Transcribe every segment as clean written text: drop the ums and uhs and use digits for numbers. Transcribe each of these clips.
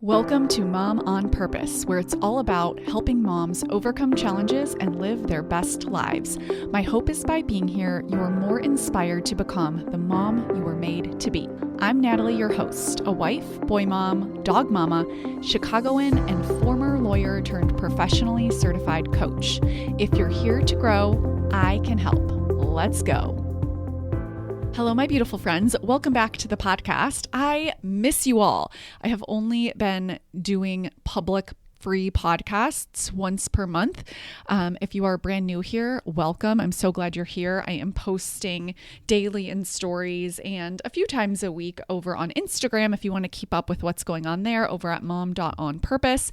Welcome to Mom on Purpose, where it's all about helping moms overcome challenges and live their best lives. My hope is by being here, you are more inspired to become the mom you were made to be. I'm Natalie, your host, a wife, boy mom, dog mama, Chicagoan, and former lawyer turned professionally certified coach. If you're here to grow, I can help. Let's go. Hello, my beautiful friends. Welcome back to the podcast. I miss you all. I have only been doing public free podcasts once per month. If you are brand new here, welcome. I'm so glad you're here. I am posting daily in stories and a few times a week over on Instagram if you want to keep up with what's going on there over at mom.onpurpose.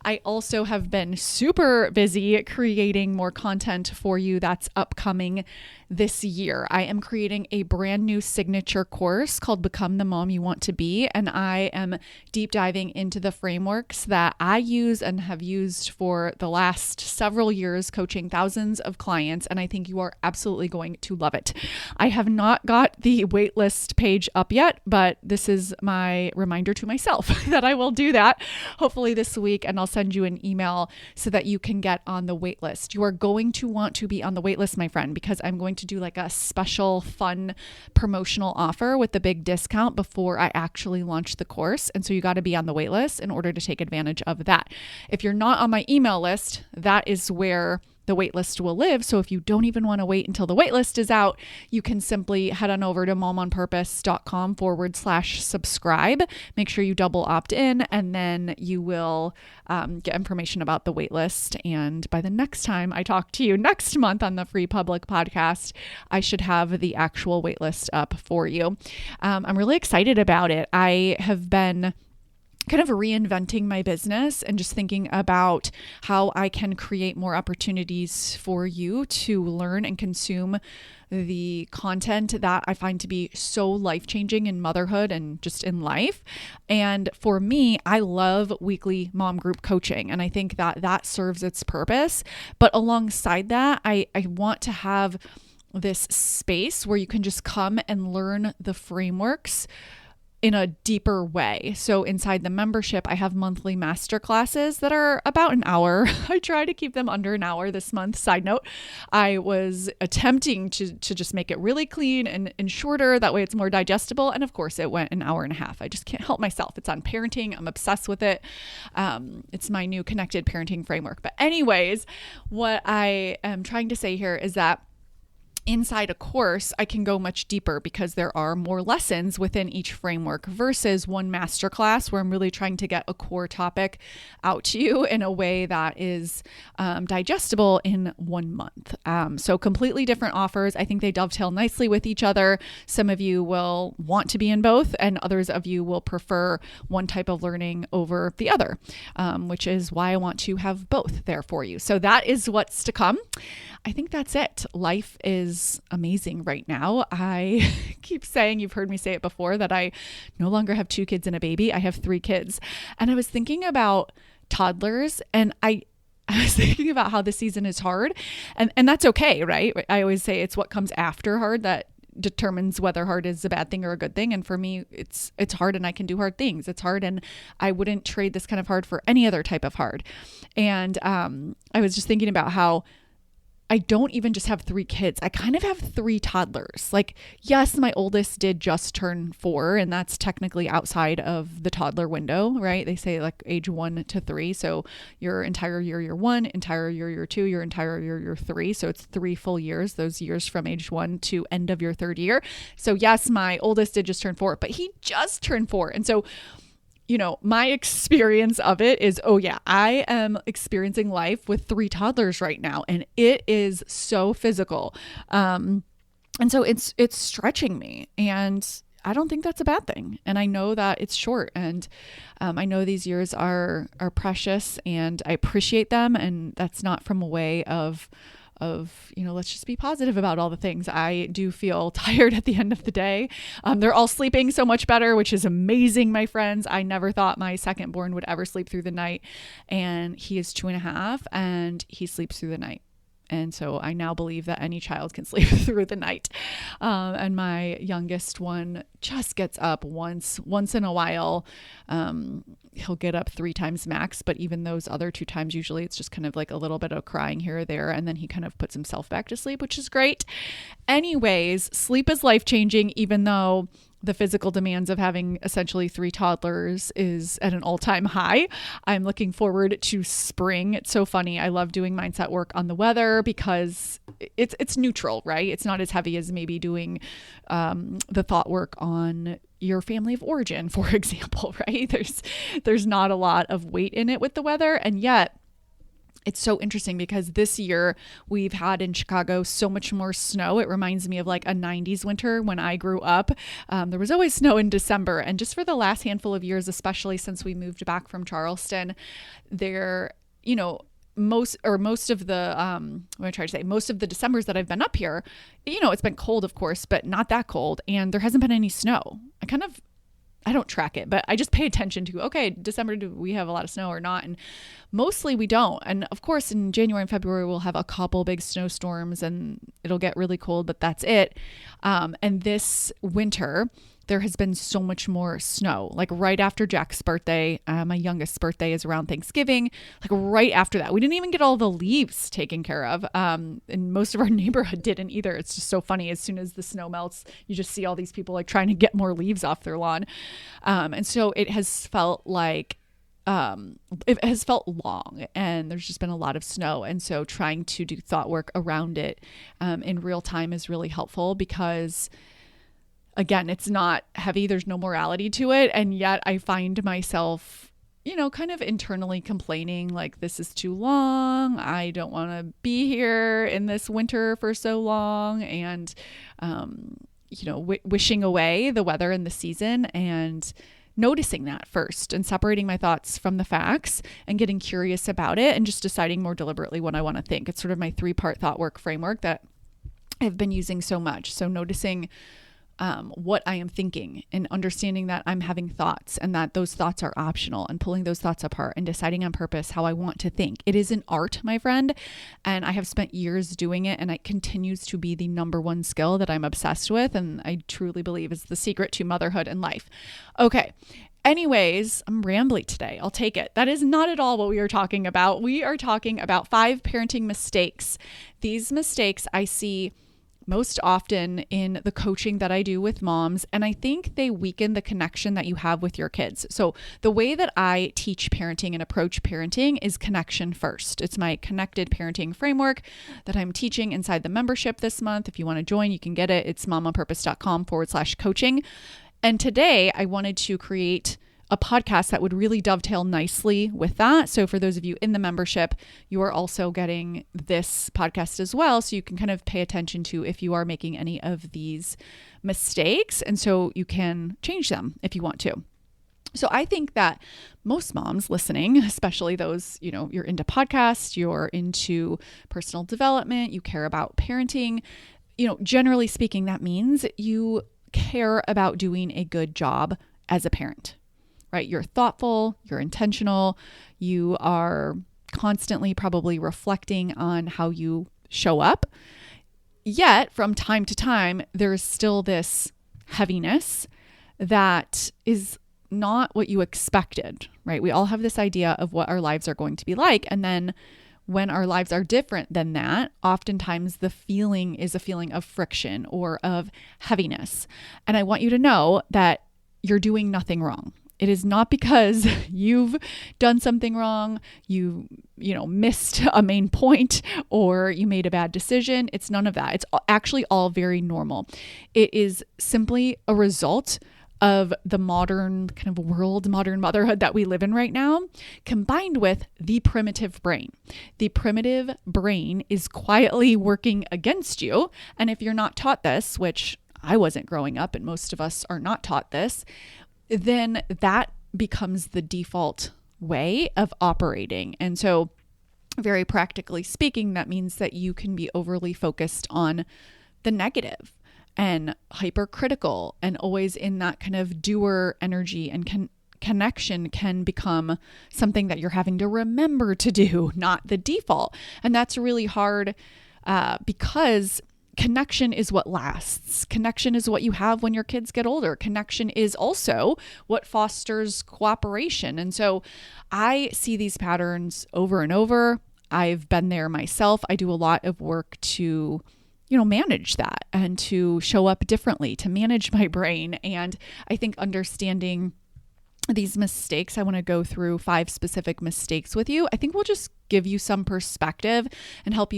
I also have been super busy creating more content for you that's upcoming this year. I am creating a brand new signature course called Become the Mom You Want to Be, and I am deep diving into the frameworks that I use and have used for the last several years, coaching thousands of clients, and I think you are absolutely going to love it. I have not got the waitlist page up yet, but this is my reminder to myself that I will do that hopefully this week, and I'll send you an email so that you can get on the waitlist. You are going to want to be on the waitlist, my friend, because I'm going to do like a special fun promotional offer with the big discount before I actually launch the course. And so you got to be on the wait list in order to take advantage of that. If you're not on my email list, that is where the waitlist will live. So if you don't even want to wait until the waitlist is out, you can simply head on over to momonpurpose.com/subscribe. Make sure you double opt in, and then you will get information about the waitlist. And by the next time I talk to you next month on the Free Public Podcast, I should have the actual waitlist up for you. I'm really excited about it. I have been kind of reinventing my business and just thinking about how I can create more opportunities for you to learn and consume the content that I find to be so life-changing in motherhood and just in life. And for me, I love weekly mom group coaching, and I think that that serves its purpose. But alongside that, I want to have this space where you can just come and learn the frameworks in a deeper way. So inside the membership, I have monthly masterclasses that are about an hour. I try to keep them under an hour this month. Side note, I was attempting to just make it really clean and shorter. That way it's more digestible. And of course it went an hour and a half. I just can't help myself. It's on parenting. I'm obsessed with it. It's my new connected parenting framework. But anyways, what I am trying to say here is that inside a course, I can go much deeper because there are more lessons within each framework versus one masterclass where I'm really trying to get a core topic out to you in a way that is digestible in 1 month. So completely different offers. I think they dovetail nicely with each other. Some of you will want to be in both, and others of you will prefer one type of learning over the other, which is why I want to have both there for you. So that is what's to come. I think that's it. Life is amazing right now. I keep saying, you've heard me say it before, that I no longer have 2 kids and a baby. I have 3 kids. And I was thinking about toddlers, and I was thinking about how this season is hard, and that's okay, right? I always say it's what comes after hard that determines whether hard is a bad thing or a good thing. And for me, it's hard, and I can do hard things. It's hard, and I wouldn't trade this kind of hard for any other type of hard. And I was just thinking about how I don't even just have 3 kids. I kind of have 3 toddlers. Like, yes, my oldest did just turn 4, and that's technically outside of the toddler window, right? They say like age 1 to 3. So your entire year 1, entire year 2, your entire year 3. So it's 3 full years, those years from age 1 to end of your 3rd year. So yes, my oldest did just turn 4, but he just turned 4. And so my experience of it is, oh yeah, I am experiencing life with 3 toddlers right now, and it is so physical. And so it's stretching me, and I don't think that's a bad thing. And I know that it's short, and I know these years are precious, and I appreciate them. And that's not from a way of, let's just be positive about all the things. I do feel tired at the end of the day. They're all sleeping so much better, which is amazing, my friends. I never thought my second born would ever sleep through the night, and he is 2.5, and he sleeps through the night. And so I now believe that any child can sleep through the night. And my youngest one just gets up once in a while. He'll get up 3 times max, but even those other 2 times, usually it's just kind of like a little bit of crying here or there. And then he kind of puts himself back to sleep, which is great. Anyways, sleep is life-changing, even though the physical demands of having essentially 3 toddlers is at an all-time high. I'm looking forward to spring. It's so funny. I love doing mindset work on the weather because it's neutral, right? It's not as heavy as maybe doing the thought work on your family of origin, for example, right? There's not a lot of weight in it with the weather, and yet it's so interesting because this year we've had in Chicago so much more snow. It reminds me of like a 90s winter when I grew up. There was always snow in December. And just for the last handful of years, especially since we moved back from Charleston, most of the Decembers that I've been up here, it's been cold, of course, but not that cold. And there hasn't been any snow. I don't track it, but I just pay attention to, okay, December, do we have a lot of snow or not? And mostly we don't. And of course, in January and February, we'll have a couple big snowstorms and it'll get really cold, but that's it. And this winter, there has been so much more snow, like right after Jack's birthday. My youngest birthday is around Thanksgiving. Like right after that, we didn't even get all the leaves taken care of. And most of our neighborhood didn't either. It's just so funny. As soon as the snow melts, you just see all these people like trying to get more leaves off their lawn. And so it has felt like, it has felt long, and there's just been a lot of snow. And so trying to do thought work around it in real time is really helpful because, again, it's not heavy. There's no morality to it. And yet I find myself, kind of internally complaining, like, this is too long. I don't want to be here in this winter for so long. And, wishing away the weather and the season and noticing that first and separating my thoughts from the facts and getting curious about it and just deciding more deliberately what I want to think. It's sort of my 3-part thought work framework that I've been using so much. So noticing what I am thinking and understanding that I'm having thoughts and that those thoughts are optional, and pulling those thoughts apart and deciding on purpose how I want to think. It is an art, my friend, and I have spent years doing it, and it continues to be the number 1 skill that I'm obsessed with, and I truly believe is the secret to motherhood and life. Okay. Anyways, I'm rambling today. I'll take it. That is not at all what we are talking about. We are talking about 5 parenting mistakes. These mistakes I see most often in the coaching that I do with moms, and I think they weaken the connection that you have with your kids. So the way that I teach parenting and approach parenting is connection first. It's my connected parenting framework that I'm teaching inside the membership this month. If you want to join, you can get it. It's momonpurpose.com/coaching. And today I wanted to create a podcast that would really dovetail nicely with that. So for those of you in the membership, you are also getting this podcast as well. So you can kind of pay attention to if you are making any of these mistakes. And so you can change them if you want to. So I think that most moms listening, especially those, you're into podcasts, you're into personal development, you care about parenting, generally speaking, that means you care about doing a good job as a parent. Right? You're thoughtful, you're intentional, you are constantly probably reflecting on how you show up. Yet from time to time, there's still this heaviness that is not what you expected, right? We all have this idea of what our lives are going to be like. And then when our lives are different than that, oftentimes the feeling is a feeling of friction or of heaviness. And I want you to know that you're doing nothing wrong. It is not because you've done something wrong, you missed a main point, or you made a bad decision. It's none of that. It's actually all very normal. It is simply a result of the modern kind of world, modern motherhood that we live in right now, combined with the primitive brain. The primitive brain is quietly working against you. And if you're not taught this, which I wasn't growing up and most of us are not taught this, then that becomes the default way of operating. And so very practically speaking, that means that you can be overly focused on the negative and hypercritical and always in that kind of doer energy and connection can become something that you're having to remember to do, not the default. And that's really hard because connection is what lasts. Connection is what you have when your kids get older. Connection is also what fosters cooperation. And so I see these patterns over and over. I've been there myself. I do a lot of work to manage that and to show up differently, to manage my brain. And I think understanding these mistakes, I want to go through 5 specific mistakes with you. I think we'll just give you some perspective and help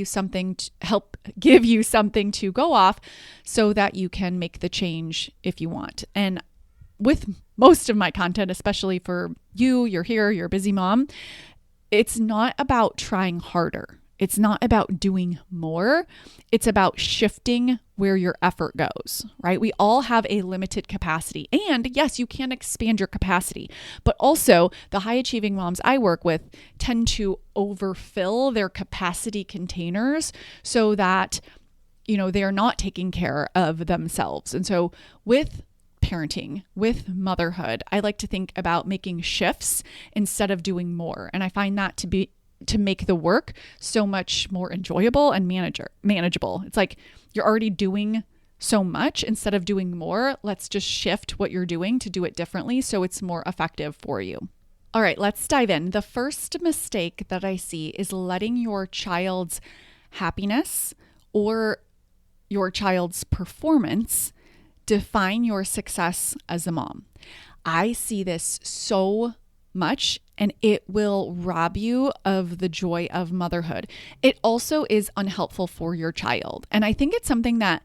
give you something to go off so that you can make the change if you want. And with most of my content, especially for you're here, you're a busy mom, it's not about trying harder. It's not about doing more. It's about shifting where your effort goes, right? We all have a limited capacity. And yes, you can expand your capacity, but also the high achieving moms I work with tend to overfill their capacity containers so that, they're not taking care of themselves. And so with parenting, with motherhood, I like to think about making shifts instead of doing more. And I find that to make the work so much more enjoyable and manageable. It's like you're already doing so much. Instead of doing more, let's just shift what you're doing to do it differently so it's more effective for you. All right, let's dive in. The first mistake that I see is letting your child's happiness or your child's performance define your success as a mom. I see this so much, and it will rob you of the joy of motherhood. It also is unhelpful for your child. And I think it's something that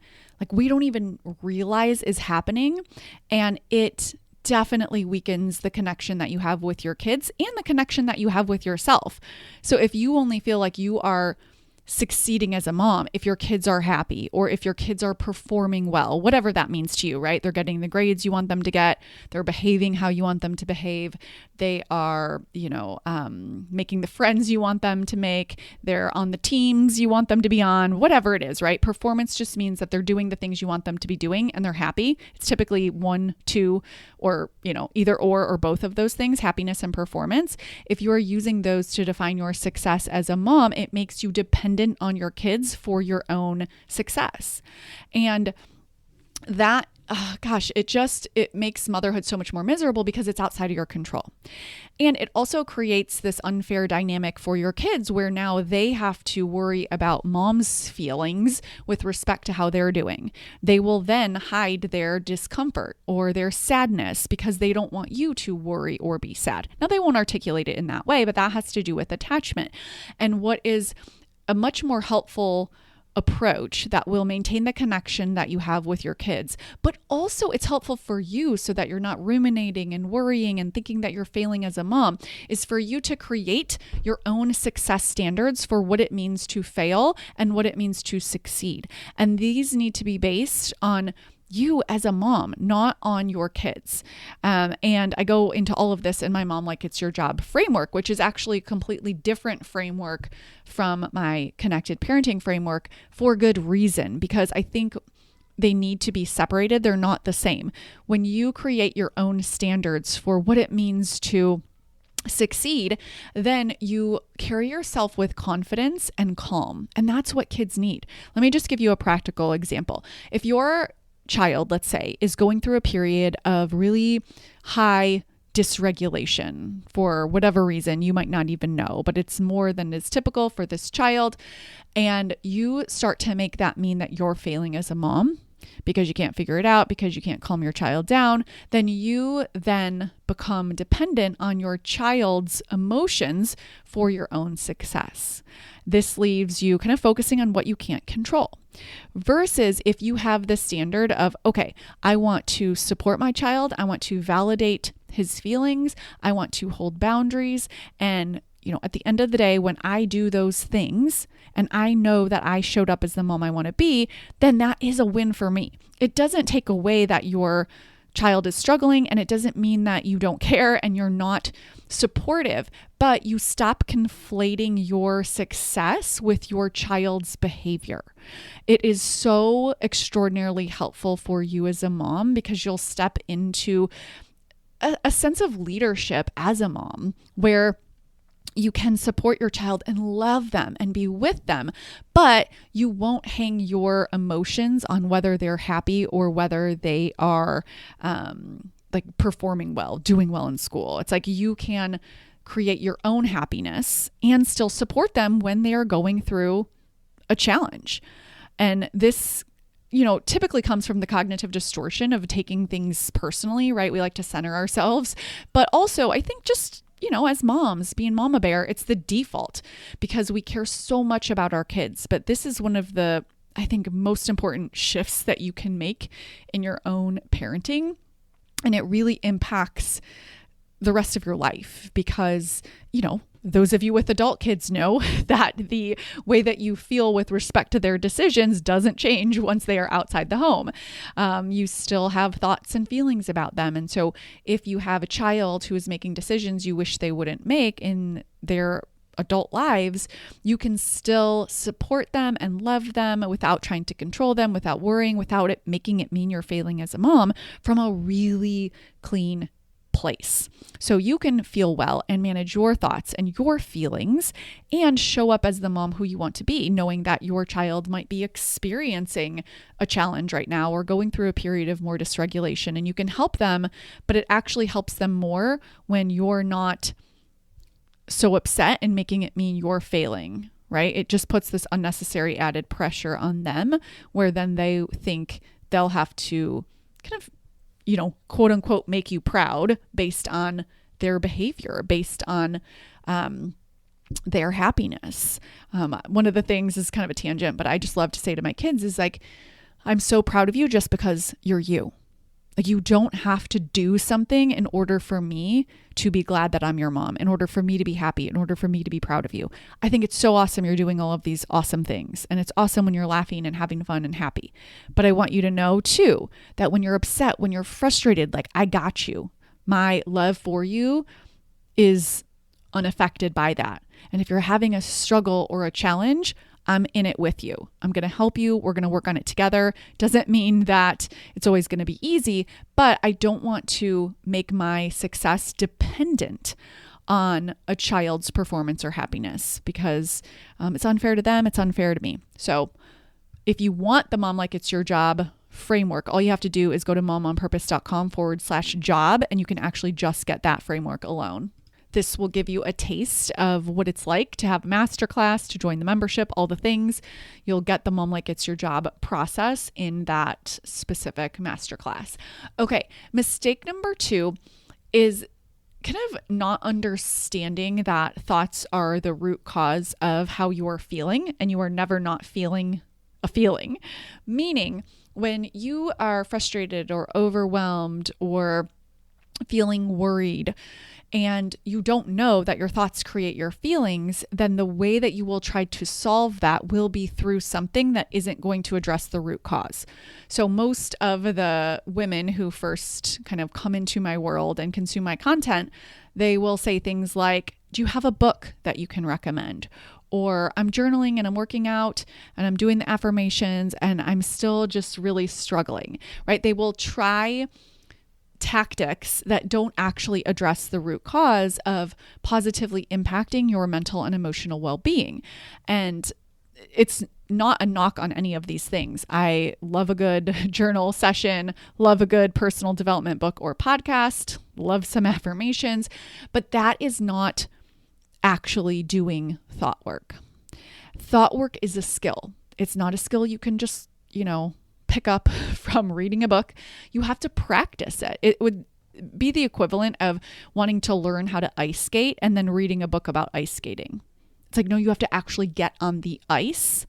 we don't even realize is happening. And it definitely weakens the connection that you have with your kids and the connection that you have with yourself. So if you only feel like you are succeeding as a mom, if your kids are happy or if your kids are performing well, whatever that means to you, right? They're getting the grades you want them to get. They're behaving how you want them to behave. They are, making the friends you want them to make. They're on the teams you want them to be on, whatever it is, right? Performance just means that they're doing the things you want them to be doing and they're happy. It's typically 1, 2, or, either or both of those things, happiness and performance. If you are using those to define your success as a mom, it makes you dependent on your kids for your own success. And that, it makes motherhood so much more miserable because it's outside of your control. And it also creates this unfair dynamic for your kids where now they have to worry about mom's feelings with respect to how they're doing. They will then hide their discomfort or their sadness because they don't want you to worry or be sad. Now, they won't articulate it in that way, but that has to do with attachment. And what is a much more helpful approach that will maintain the connection that you have with your kids, but also it's helpful for you so that you're not ruminating and worrying and thinking that you're failing as a mom, is for you to create your own success standards for what it means to fail and what it means to succeed. And these need to be based on you as a mom, not on your kids. And I go into all of this in my Mom Like It's Your Job framework, which is actually a completely different framework from my connected parenting framework for good reason, because I think they need to be separated. They're not the same. When you create your own standards for what it means to succeed, then you carry yourself with confidence and calm. And that's what kids need. Let me just give you a practical example. If your child, let's say, is going through a period of really high dysregulation for whatever reason, you might not even know, but it's more than is typical for this child, and you start to make that mean that you're failing as a mom because you can't figure it out, because you can't calm your child down, then you then become dependent on your child's emotions for your own success. This leaves you kind of focusing on what you can't control. Versus if you have the standard of, okay, I want to support my child, I want to validate his feelings, I want to hold boundaries, and at the end of the day, when I do those things and I know that I showed up as the mom I want to be, then that is a win for me. It doesn't take away that your child is struggling, and it doesn't mean that you don't care and you're not supportive, but you stop conflating your success with your child's behavior. It is so extraordinarily helpful for you as a mom because you'll step into a sense of leadership as a mom where you can support your child and love them and be with them, but you won't hang your emotions on whether they're happy or whether they are like performing well, doing well in school. It's like you can create your own happiness and still support them when they are going through a challenge. And this, typically comes from the cognitive distortion of taking things personally, right? We like to center ourselves, but also I think just as moms, being mama bear, it's the default because we care so much about our kids. But this is one of the, I think, most important shifts that you can make in your own parenting. And it really impacts the rest of your life because, those of you with adult kids know that the way that you feel with respect to their decisions doesn't change once they are outside the home. You still have thoughts and feelings about them. And so if you have a child who is making decisions you wish they wouldn't make in their adult lives, you can still support them and love them without trying to control them, without worrying, without it making it mean you're failing as a mom from a really clean place. So you can feel well and manage your thoughts and your feelings and show up as the mom who you want to be, knowing that your child might be experiencing a challenge right now or going through a period of more dysregulation, and you can help them, but it actually helps them more when you're not so upset and making it mean you're failing, right? It just puts this unnecessary added pressure on them where then they think they'll have to kind of quote unquote, make you proud based on their behavior, based on their happiness. One of the things is kind of a tangent, but I just love to say to my kids is like, I'm so proud of you just because you're you. Like you don't have to do something in order for me to be glad that I'm your mom, in order for me to be happy, in order for me to be proud of you. I think it's so awesome you're doing all of these awesome things. And it's awesome when you're laughing and having fun and happy. But I want you to know too, that when you're upset, when you're frustrated, like I got you. My love for you is unaffected by that. And if you're having a struggle or a challenge, I'm in it with you. I'm going to help you. We're going to work on it together. Doesn't mean that it's always going to be easy, but I don't want to make my success dependent on a child's performance or happiness because it's unfair to them. It's unfair to me. So if you want the Mom Like It's Your Job framework, all you have to do is go to momonpurpose.com/job and you can actually just get that framework alone. This will give you a taste of what it's like to have a masterclass, to join the membership, all the things. You'll get the Mom Like It's Your Job process in that specific masterclass. Okay, mistake number 2 is kind of not understanding that thoughts are the root cause of how you are feeling, and you are never not feeling a feeling. Meaning, when you are frustrated or overwhelmed or feeling worried, and you don't know that your thoughts create your feelings, then the way that you will try to solve that will be through something that isn't going to address the root cause. So most of the women who first kind of come into my world and consume my content, they will say things like, do you have a book that you can recommend? Or I'm journaling and I'm working out and I'm doing the affirmations and I'm still just really struggling, right? They will try tactics that don't actually address the root cause of positively impacting your mental and emotional well-being. And it's not a knock on any of these things. I love a good journal session, love a good personal development book or podcast, love some affirmations, but that is not actually doing thought work. Thought work is a skill. It's not a skill you can just, pick up from reading a book. You have to practice it. It would be the equivalent of wanting to learn how to ice skate and then reading a book about ice skating. It's like, no, you have to actually get on the ice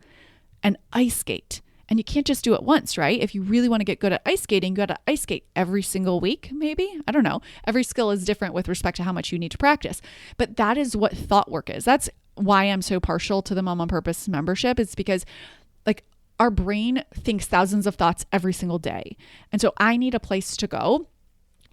and ice skate. And you can't just do it once, right? If you really want to get good at ice skating, you got to ice skate every single week, maybe. I don't know. Every skill is different with respect to how much you need to practice. But that is what thought work is. That's why I'm so partial to the Mom on Purpose membership. It's because our brain thinks thousands of thoughts every single day. And so I need a place to go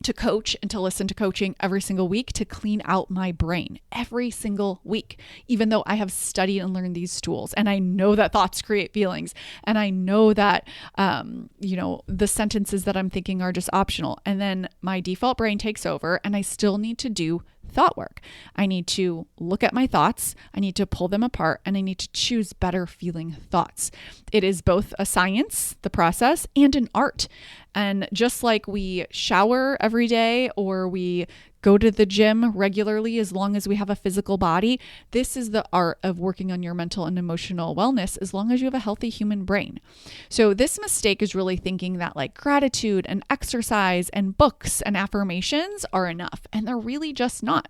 to coach and to listen to coaching every single week to clean out my brain every single week, even though I have studied and learned these tools. And I know that thoughts create feelings. And I know that, the sentences that I'm thinking are just optional. And then my default brain takes over and I still need to do thought work. I need to look at my thoughts. I need to pull them apart and I need to choose better feeling thoughts. It is both a science, the process, and an art. And just like we shower every day or we go to the gym regularly as long as we have a physical body, this is the art of working on your mental and emotional wellness as long as you have a healthy human brain. So this mistake is really thinking that like gratitude and exercise and books and affirmations are enough, and they're really just not.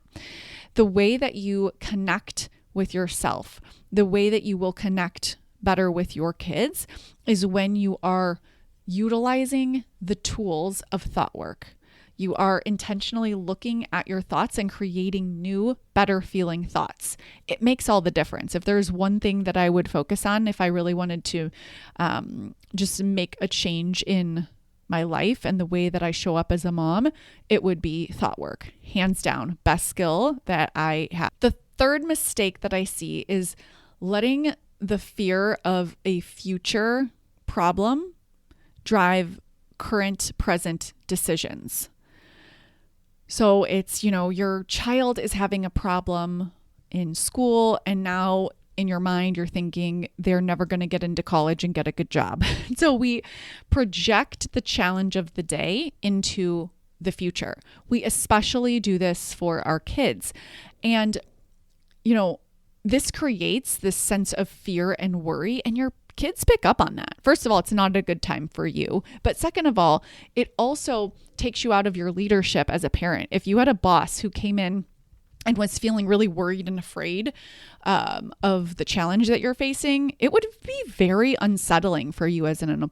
The way that you connect with yourself, the way that you will connect better with your kids is when you are utilizing the tools of thought work. You are intentionally looking at your thoughts and creating new, better feeling thoughts. It makes all the difference. If there's one thing that I would focus on, if I really wanted to just make a change in my life and the way that I show up as a mom, it would be thought work. Hands down, best skill that I have. The third mistake that I see is letting the fear of a future problem drive current, present decisions. So it's, your child is having a problem in school and now in your mind, you're thinking they're never going to get into college and get a good job. So we project the challenge of the day into the future. We especially do this for our kids. And, this creates this sense of fear and worry, and your kids pick up on that. First of all, it's not a good time for you. But second of all, it also takes you out of your leadership as a parent. If you had a boss who came in and was feeling really worried and afraid of the challenge that you're facing, it would be very unsettling for you as an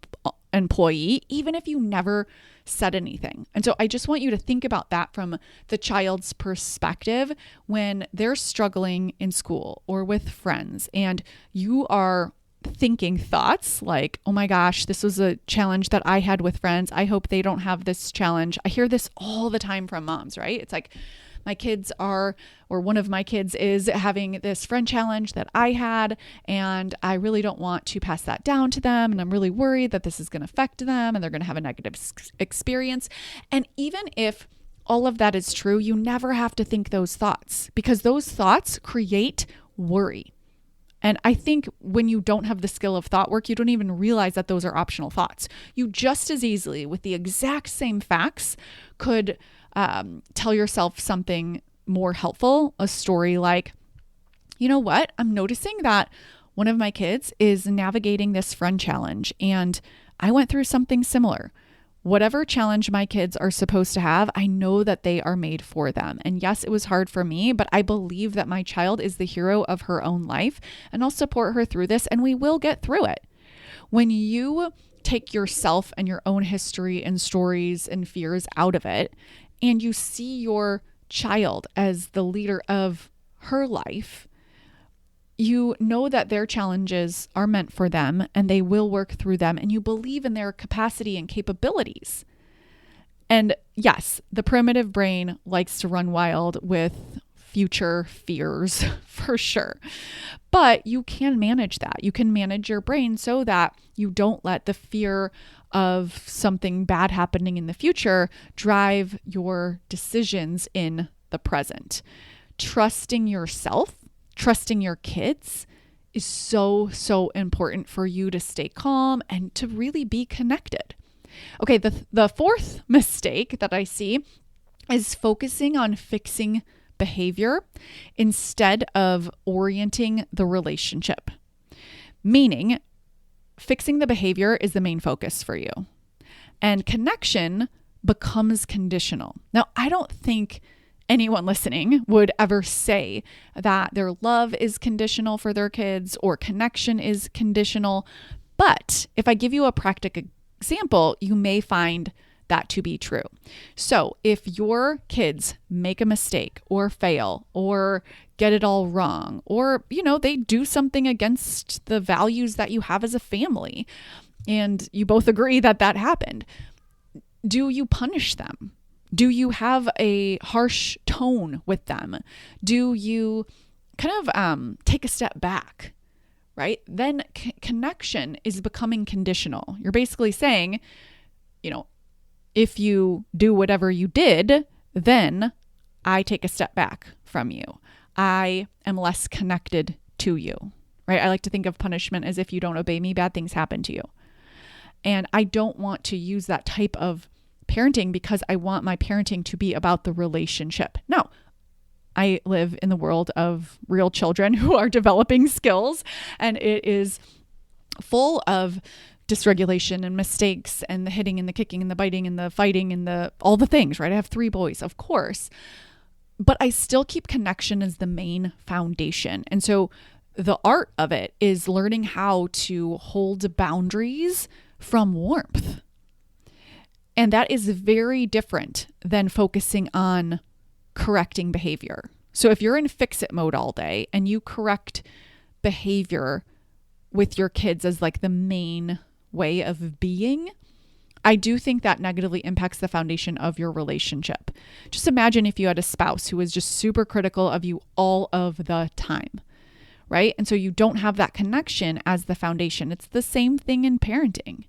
employee, even if you never said anything. And so I just want you to think about that from the child's perspective when they're struggling in school or with friends, and you are thinking thoughts like, oh my gosh, this was a challenge that I had with friends. I hope they don't have this challenge. I hear this all the time from moms, right? It's like, my kids are, or one of my kids is having this friend challenge that I had, and I really don't want to pass that down to them. And I'm really worried that this is going to affect them and they're going to have a negative experience. And even if all of that is true, you never have to think those thoughts, because those thoughts create worry. And I think when you don't have the skill of thought work, you don't even realize that those are optional thoughts. You just as easily, with the exact same facts, could tell yourself something more helpful. A story like, you know what? I'm noticing that one of my kids is navigating this friend challenge, and I went through something similar. Whatever challenge my kids are supposed to have, I know that they are made for them. And yes, it was hard for me, but I believe that my child is the hero of her own life, and I'll support her through this, and we will get through it. When you take yourself and your own history and stories and fears out of it, and you see your child as the leader of her life, you know that their challenges are meant for them and they will work through them, and you believe in their capacity and capabilities. And yes, the primitive brain likes to run wild with future fears for sure, but you can manage that. You can manage your brain so that you don't let the fear of something bad happening in the future drive your decisions in the present. Trusting yourself, trusting your kids is so, so important for you to stay calm and to really be connected. Okay, the fourth mistake that I see is focusing on fixing behavior instead of orienting the relationship. Meaning, fixing the behavior is the main focus for you, and connection becomes conditional. Now, I don't think anyone listening would ever say that their love is conditional for their kids or connection is conditional. But if I give you a practical example, you may find that to be true. So if your kids make a mistake or fail or get it all wrong, or, they do something against the values that you have as a family, and you both agree that that happened, do you punish them? Do you have a harsh tone with them? Do you kind of take a step back, right? Then connection is becoming conditional. You're basically saying, if you do whatever you did, then I take a step back from you. I am less connected to you, right? I like to think of punishment as if you don't obey me, bad things happen to you. And I don't want to use that type of parenting because I want my parenting to be about the relationship. Now, I live in the world of real children who are developing skills, and it is full of dysregulation and mistakes and the hitting and the kicking and the biting and the fighting and all the things, right? I have 3 boys, of course, but I still keep connection as the main foundation. And so the art of it is learning how to hold boundaries from warmth. And that is very different than focusing on correcting behavior. So if you're in fix-it mode all day and you correct behavior with your kids as like the main way of being, I do think that negatively impacts the foundation of your relationship. Just imagine if you had a spouse who was just super critical of you all of the time, right? And so you don't have that connection as the foundation. It's the same thing in parenting.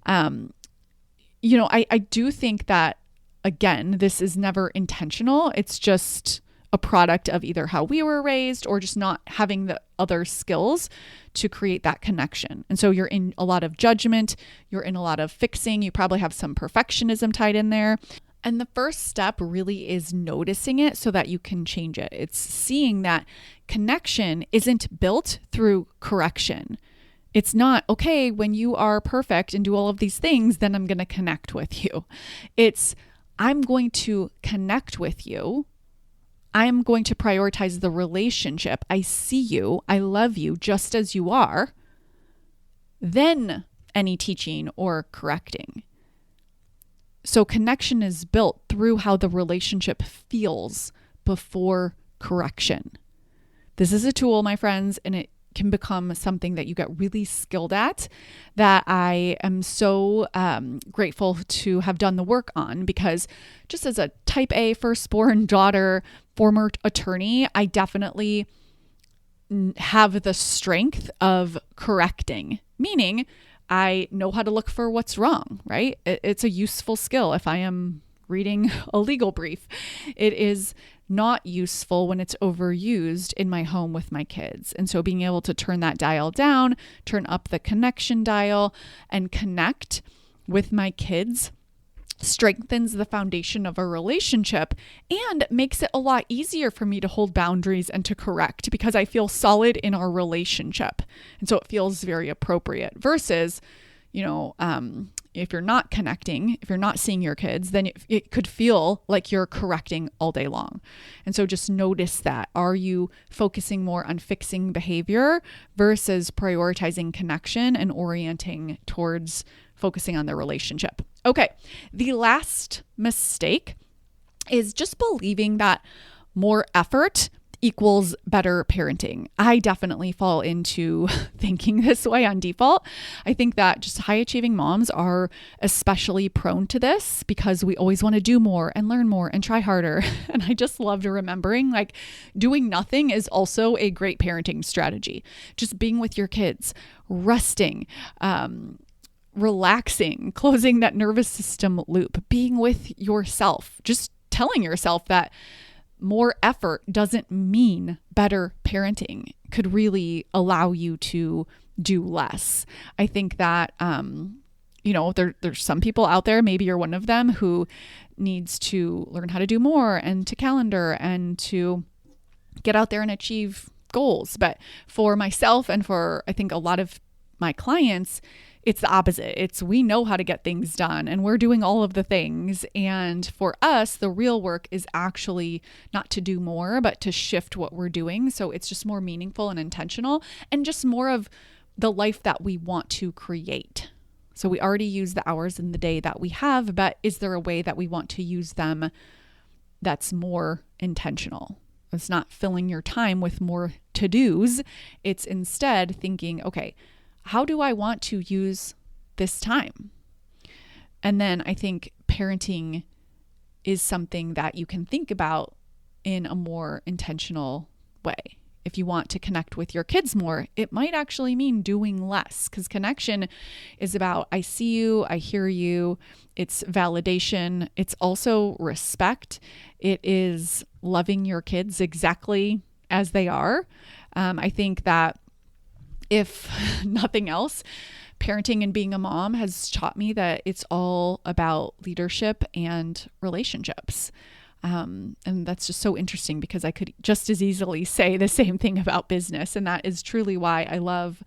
I do think that, again, this is never intentional. It's just a product of either how we were raised or just not having the other skills to create that connection. And so you're in a lot of judgment, you're in a lot of fixing, you probably have some perfectionism tied in there. And the first step really is noticing it so that you can change it. It's seeing that connection isn't built through correction. It's not, okay, when you are perfect and do all of these things, then I'm going to connect with you. It's, I'm going to connect with you. I'm going to prioritize the relationship. I see you. I love you just as you are. Then any teaching or correcting. So connection is built through how the relationship feels before correction. This is a tool, my friends, and it can become something that you get really skilled at that I am so grateful to have done the work on, because just as a type A firstborn daughter, former attorney, I definitely have the strength of correcting, meaning I know how to look for what's wrong, right? It's a useful skill if I am reading a legal brief. It is not useful when it's overused in my home with my kids. And so being able to turn that dial down, turn up the connection dial, and connect with my kids strengthens the foundation of a relationship and makes it a lot easier for me to hold boundaries and to correct because I feel solid in our relationship. And so it feels very appropriate versus, if you're not connecting, if you're not seeing your kids, then it could feel like you're correcting all day long. And so just notice that. Are you focusing more on fixing behavior versus prioritizing connection and orienting towards focusing on the relationship? Okay, the last mistake is just believing that more effort equals better parenting. I definitely fall into thinking this way on default. I think that just high achieving moms are especially prone to this because we always want to do more and learn more and try harder. And I just loved remembering like doing nothing is also a great parenting strategy. Just being with your kids, resting, relaxing, closing that nervous system loop, being with yourself, just telling yourself that more effort doesn't mean better parenting, could really allow you to do less. I think that, there's some people out there, maybe you're one of them, who needs to learn how to do more and to calendar and to get out there and achieve goals. But for myself and for, I think, a lot of my clients, it's the opposite. It's we know how to get things done and we're doing all of the things. And for us, the real work is actually not to do more, but to shift what we're doing. So it's just more meaningful and intentional and just more of the life that we want to create. So we already use the hours in the day that we have, but is there a way that we want to use them that's more intentional? It's not filling your time with more to-dos. It's instead thinking, okay, how do I want to use this time? And then I think parenting is something that you can think about in a more intentional way. If you want to connect with your kids more, it might actually mean doing less, because connection is about, I see you, I hear you. It's validation. It's also respect. It is loving your kids exactly as they are. I think that if nothing else, parenting and being a mom has taught me that it's all about leadership and relationships. And that's just so interesting, because I could just as easily say the same thing about business. And that is truly why I love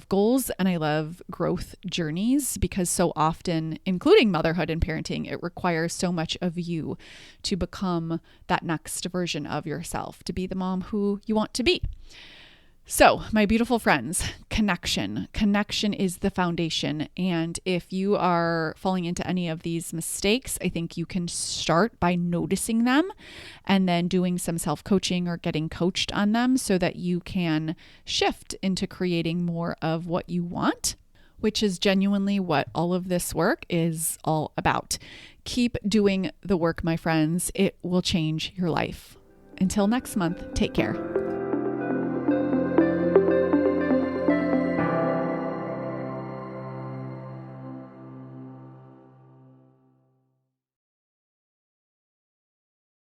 goals and I love growth journeys, because so often, including motherhood and parenting, it requires so much of you to become that next version of yourself, to be the mom who you want to be. So, my beautiful friends, connection is the foundation. And if you are falling into any of these mistakes, I think you can start by noticing them and then doing some self-coaching or getting coached on them, so that you can shift into creating more of what you want, which is genuinely what all of this work is all about. Keep doing the work, my friends. It will change your life. Until next month, take care.